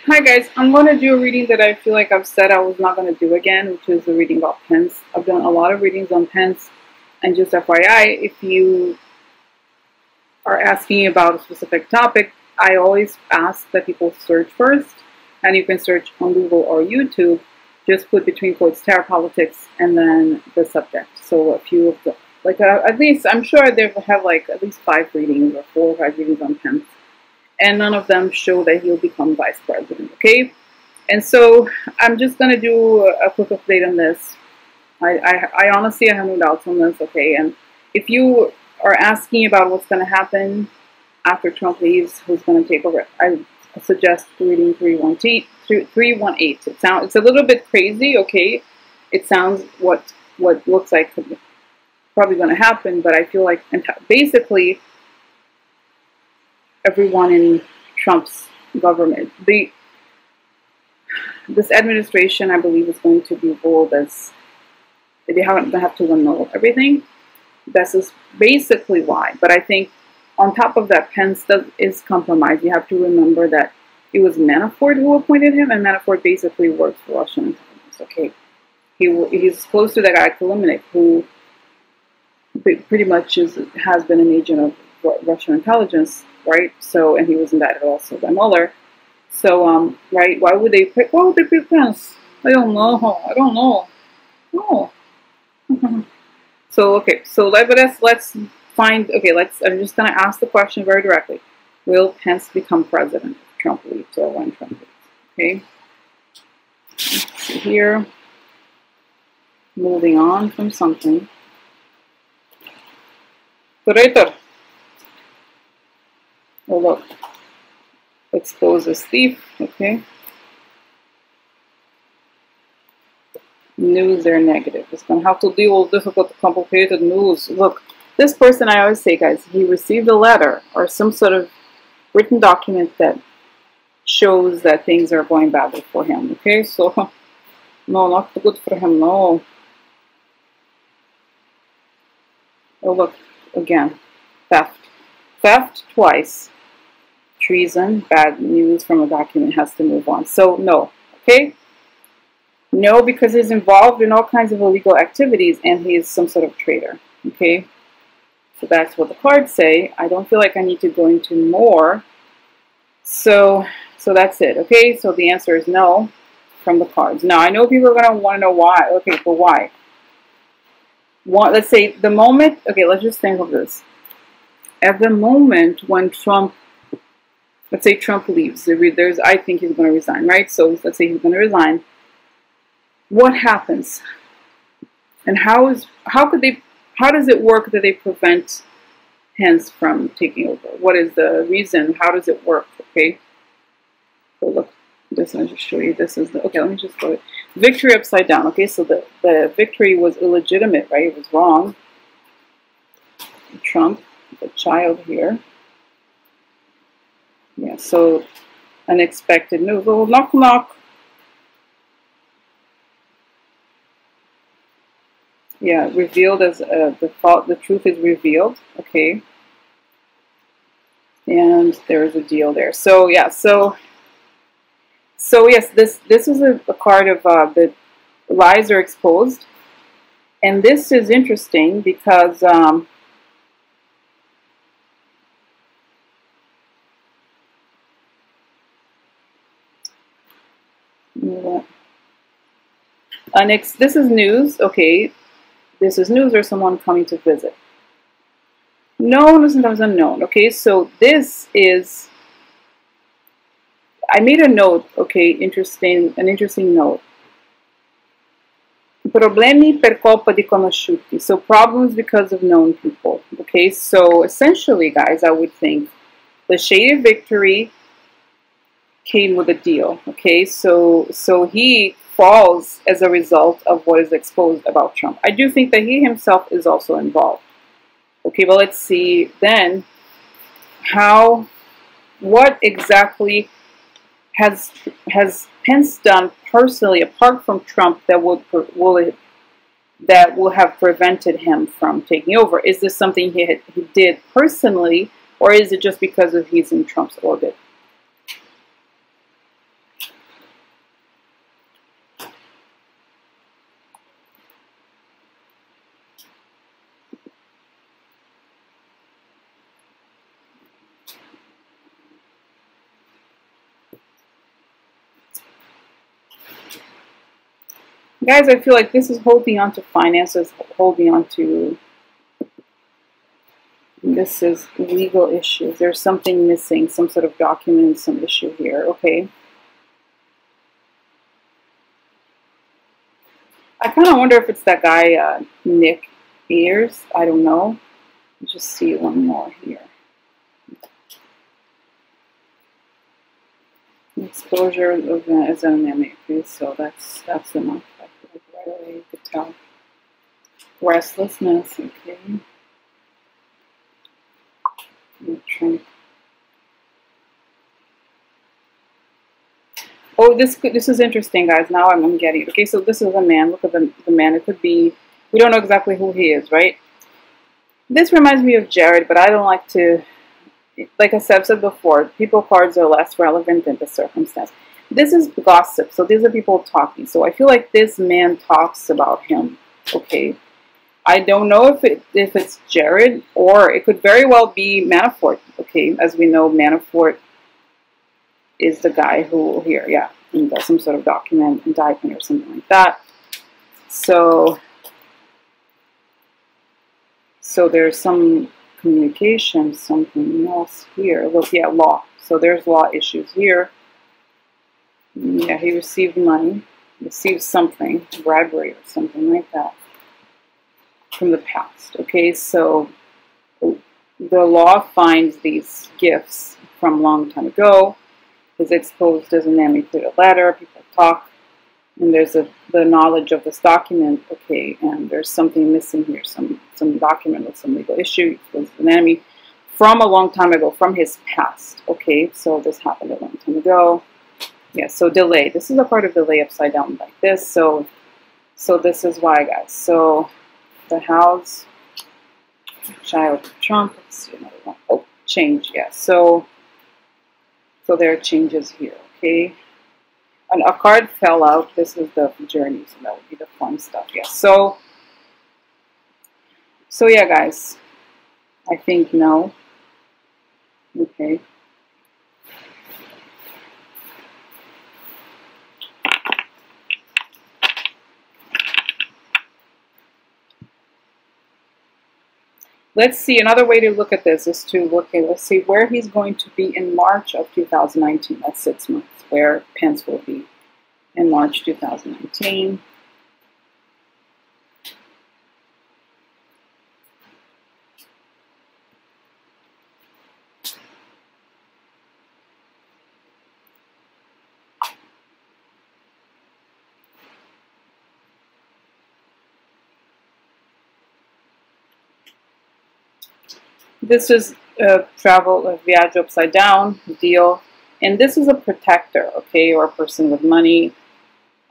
Hi guys, I'm going to do a reading that I feel like I've said I was not going to do again, which is a reading about Pence. I've done a lot of readings on Pence, and just FYI, if you are asking about a specific topic, I always ask that people search first, and you can search on Google or YouTube. Just put between quotes tarot politics and then the subject. So a few of the, at least, I'm sure they have like at least 5 readings or 4 or 5 readings on Pence. And none of them show that he'll become vice president, okay? And so I'm just going to do a quick update on this. I honestly, I have no doubts on this, okay? And if you are asking about what's going to happen after Trump leaves, who's going to take over, I suggest reading 318. It's a little bit crazy, okay? It sounds what looks like probably going to happen, but I feel like basically everyone in Trump's government, this administration, I believe, is going to be ruled as they have to annul everything. This is basically why. But I think on top of that, Pence is compromised. You have to remember that it was Manafort who appointed him, and Manafort basically works for Russian intelligence. Okay, he's close to that guy Kilimnik, who pretty much has been an agent of Russian intelligence, right? So, and he was indicted also by Mueller. So, right? Why would they pick Pence? I don't know. No. So, okay. So let's find. Okay, I'm just gonna ask the question very directly. Will Pence become president if Trump leaves, or when Trump leaves? Okay. Let's see here. Moving on from something. Curator. Oh, look. Exposes thief. Okay. News, they're negative. It's going to have to deal with difficult, complicated news. Look, this person, I always say, guys, he received a letter or some sort of written document that shows that things are going badly for him. Okay, so, no, not good for him, no. Oh, look, again, theft. Theft twice. Treason, bad news from a document, has to move on. So, no, okay? No, because he's involved in all kinds of illegal activities and he is some sort of traitor, okay? So that's what the cards say. I don't feel like I need to go into more. So that's it, okay? So the answer is no from the cards. Now, I know people are going to want to know why. Okay, but why? Let's say the moment, okay, let's just think of this. At the moment when Trump, let's say Trump leaves, I think he's going to resign, right? So let's say he's going to resign. What happens? And how does it work that they prevent Pence from taking over? What is the reason? How does it work? Okay. So look, I'll just show you. This is okay, let me just go. Victory upside down. Okay, so the victory was illegitimate, right? It was wrong. Trump, the child here. Yeah, so unexpected news. Oh, knock, knock. Yeah, revealed as the truth is revealed. Okay. And there is a deal there. So, yeah, so yes, this is a card of the lies are exposed. And this is interesting because this is news, okay. This is news or someone coming to visit. Known is sometimes unknown, okay. So this is, I made a note, okay, an interesting note. Problemi per colpa di conosciuti. So problems because of known people, okay. So essentially, guys, I would think the shady victory came with a deal, okay. So he falls as a result of what is exposed about Trump. I do think that he himself is also involved. Okay, well, let's see then what exactly has Pence done personally, apart from Trump, that will have prevented him from taking over? Is this something he did personally, or is it just because he's in Trump's orbit? Guys, I feel like this is holding on to finances, holding on to, this is legal issues. There's something missing, some sort of document, some issue here, okay? I kind of wonder if it's that guy, Nick Ayers. I don't know. Let's just see one more here. Exposure of is an enemy, so that's enough. I feel like right away you could tell. Restlessness, okay. Oh, this is interesting, guys. Now I'm getting it. Okay, so this is a man. Look at the man. It could be, we don't know exactly who he is, right? This reminds me of Jared, but I don't like to, like I've said before, people cards are less relevant than the circumstance. This is gossip, so these are people talking. So I feel like this man talks about him, okay? I don't know if it's Jared, or it could very well be Manafort, okay? As we know, Manafort is the guy who here, yeah, and does some sort of document, indictment or something like that. So there's some communication, something else here. Look, yeah, law. So there's law issues here. Yeah, he received money, received something, bribery or something like that from the past. Okay, so the law finds these gifts from a long time ago. Is exposed as an enemy through a letter. People talk, and there's the knowledge of this document. Okay, and there's something missing here. Some document with some legal issue. It was an enemy from a long time ago, from his past. Okay, so this happened a long time ago. Yeah, so delay. This is a part of delay upside down like this. So this is why, guys. So the house, child of Trump. Let's see another one. Oh, change. Yeah. So there are changes here. Okay. And a card fell out. This is the journey, so that would be the fun stuff. Yeah. So yeah, guys. I think no. Okay. Let's see, another way to look at this is to look at, let's see where he's going to be in March of 2019. That's 6 months, where Pence will be in March 2019. This is a travel, a viage upside down deal. And this is a protector, okay, or a person with money.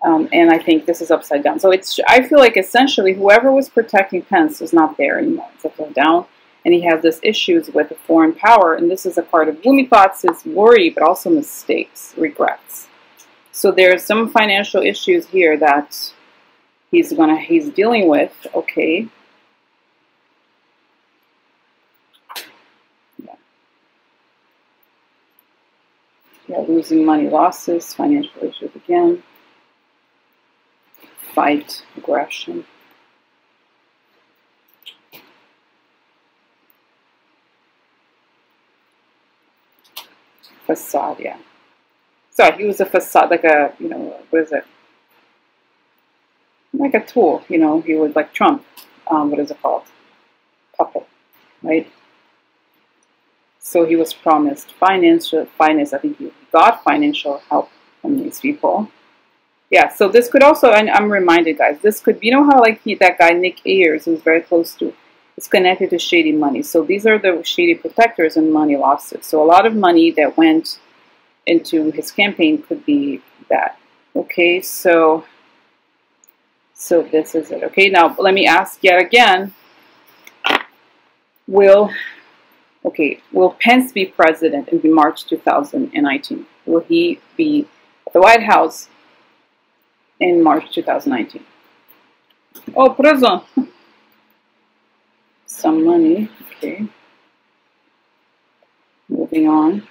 And I think this is upside down. So I feel like essentially whoever was protecting Pence is not there anymore. It's upside down. And he has this issues with a foreign power. And this is a card of gloomy thoughts, is worry, but also mistakes, regrets. So there's some financial issues here that he's dealing with, okay. Yeah, losing money, losses, financial issues again. Fight, aggression. Facade, yeah. So he was a facade, like a, what is it? Like a tool, he would, like Trump, what is it called? Puppet, right? So he was promised finance. I think he got financial help from these people. Yeah, so this could also, and I'm reminded, guys, this could, how like that guy Nick Ayers, who's very close to, is connected to shady money. So these are the shady protectors and money losses. So a lot of money that went into his campaign could be that. Okay, so this is it. Okay, now let me ask yet again, will Pence be president in March 2019? Will he be at the White House in March 2019? Oh, prison. Some money. Okay. Moving on.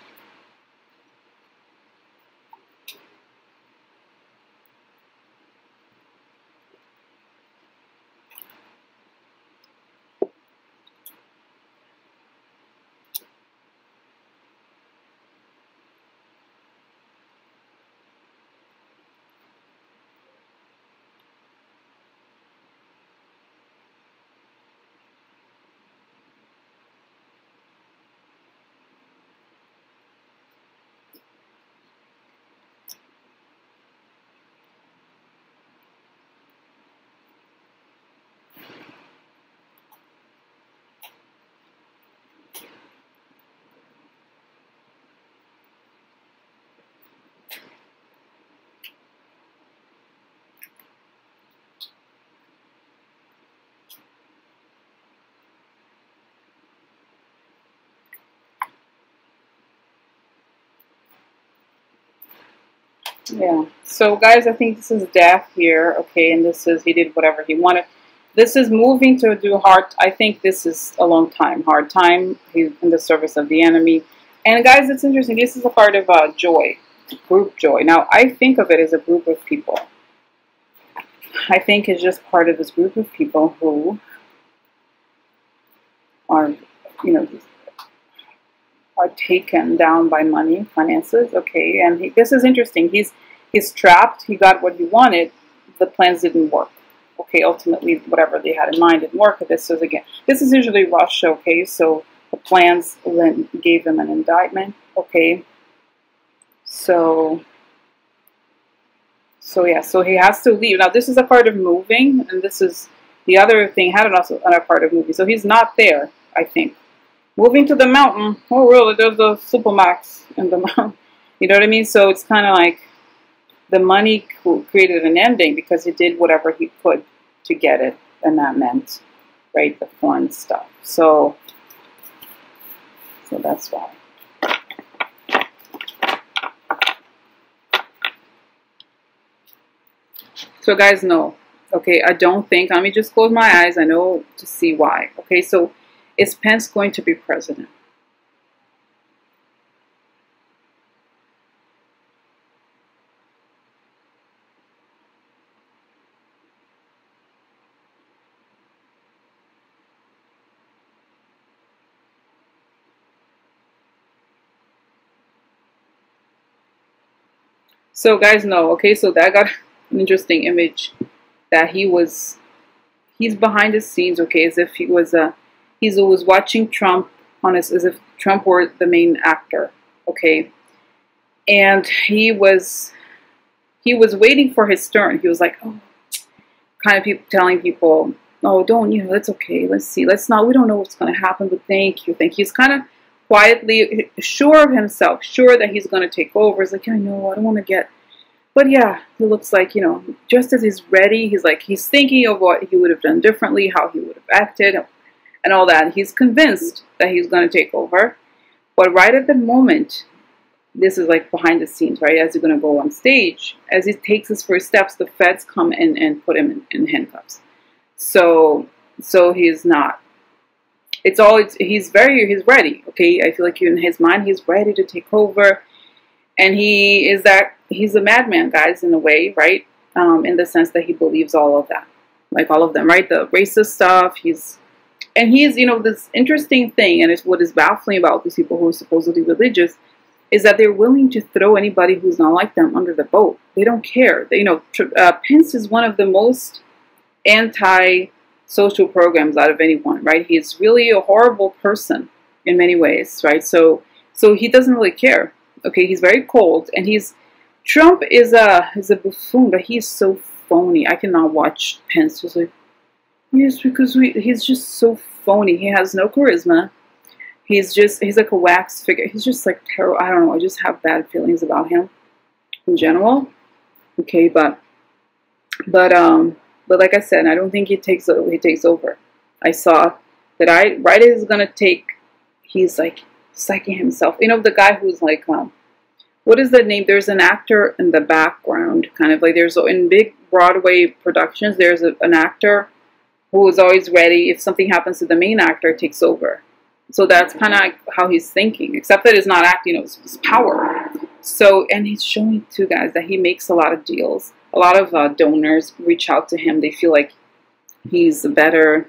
Yeah. So guys, I think this is death here, okay, and this is he did whatever he wanted. This is moving to do hard. I think this is a long time, hard time. He's in the service of the enemy. And guys, it's interesting. This is a part of joy, group joy. Now, I think of it as a group of people. I think it's just part of this group of people who are, you know, are taken down by money, finances. Okay, and this is interesting. He's trapped. He got what he wanted. The plans didn't work. Okay, ultimately, whatever they had in mind didn't work. But this is usually Russia. Okay, so the plans then gave him an indictment. Okay, so yeah, so he has to leave. Now this is a part of moving, and this is the other thing had also another part of moving. So he's not there, I think. Moving to the mountain. Oh, really? There's the supermax in the mountain. You know what I mean? So it's kind of like the money created an ending because he did whatever he could to get it, and that meant, right, the foreign stuff. So that's why. So guys, no. Okay, I don't think, let me just close my eyes. I know to see why. Okay, so is Pence going to be president? So guys, no. Okay, so that got an interesting image that he's behind the scenes. Okay, as if he was watching Trump as if Trump were the main actor. Okay, and he was waiting for his turn. He was like, oh, kind of telling people, oh, don't, it's okay. Let's see. Let's not. We don't know what's going to happen, but thank you. He's kind of quietly sure of himself, sure that he's going to take over. He's like, I know, I don't want to get. But yeah, he looks like, just as he's ready, he's thinking of what he would have done differently, how he would have acted, and all that. He's convinced that he's going to take over. But right at the moment, this is like behind the scenes, right? As he's going to go on stage, as he takes his first steps, the feds come in and put him in handcuffs. So he's not. He's ready. Okay, I feel like in his mind, he's ready to take over. And he's a madman, guys, in a way, right? In the sense that he believes all of that, like all of them, right? The racist stuff. He's this interesting thing, and it's what is baffling about these people who are supposedly religious, is that they're willing to throw anybody who's not like them under the boat. They don't care. Pence is one of the most anti-social programs out of anyone, right? He's really a horrible person in many ways, right? So he doesn't really care. Okay, he's very cold, and Trump is a buffoon, but he's so phony. I cannot watch Pence. Just like, yes, because he's just so phony. He has no charisma. He's like a wax figure. He's just like terrible. I don't know. I just have bad feelings about him in general. Okay, but like I said, I don't think he takes over. I saw that right as he's gonna take, he's like psyching himself. The guy who's like, what is the name? There's an actor in the background, kind of like in big Broadway productions, there's an actor who is always ready. If something happens to the main actor, takes over. So that's kind of like how he's thinking, except that it's not acting, it's power. So, and he's showing too, guys, that he makes a lot of deals. A lot of donors reach out to him. They feel like he's easier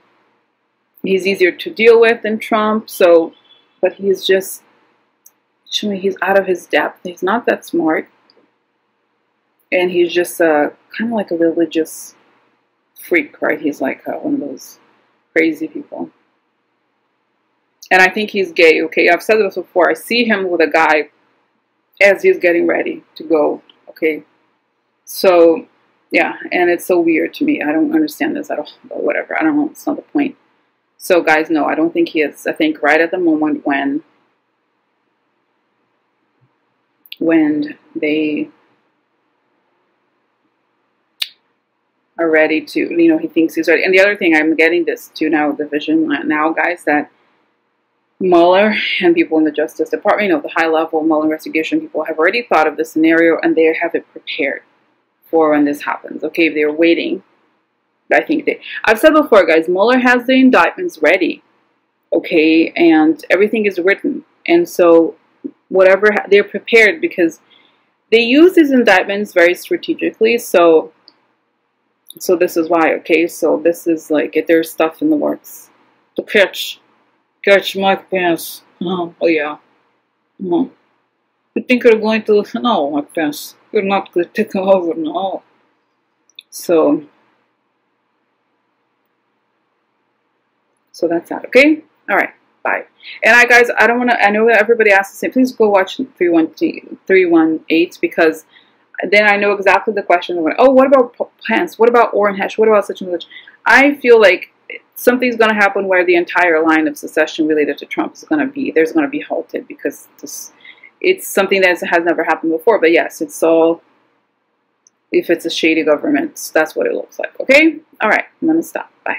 to deal with than Trump. So, but he's just showing he's out of his depth. He's not that smart. And he's just kind of like a religious freak, right? He's like one of those crazy people. And I think he's gay, okay? I've said this before. I see him with a guy as he's getting ready to go, okay? So, yeah, and it's so weird to me. I don't understand this at all, but whatever. I don't know. It's not the point. So, guys, no, I don't think he is. I think right at the moment when they are ready to, he thinks he's ready. And the other thing, I'm getting this too now, the vision now, guys, that Mueller and people in the Justice Department, you know, the high-level Mueller investigation people have already thought of the scenario and they have it prepared for when this happens. Okay, they're waiting. I think I've said before, guys, Mueller has the indictments ready. Okay, and everything is written. And so whatever, they're prepared because they use these indictments very strategically. So this is why, okay? So this is like, there's stuff in the works. To catch Mike Pence. Oh yeah. You think you're going to, no, Mike Pence. You're not going to take him over, no. So that's that, okay? All right, bye. And guys, I don't want to, I know everybody asks the same, please go watch 318 because then I know exactly the question. Oh, what about Pence? What about Orrin Hatch? What about such and such? I feel like something's going to happen where the entire line of secession related to Trump is going to be, there's going to be halted because it's something that has never happened before. But yes, it's all, if it's a shady government, that's what it looks like. Okay? All right, I'm going to stop. Bye.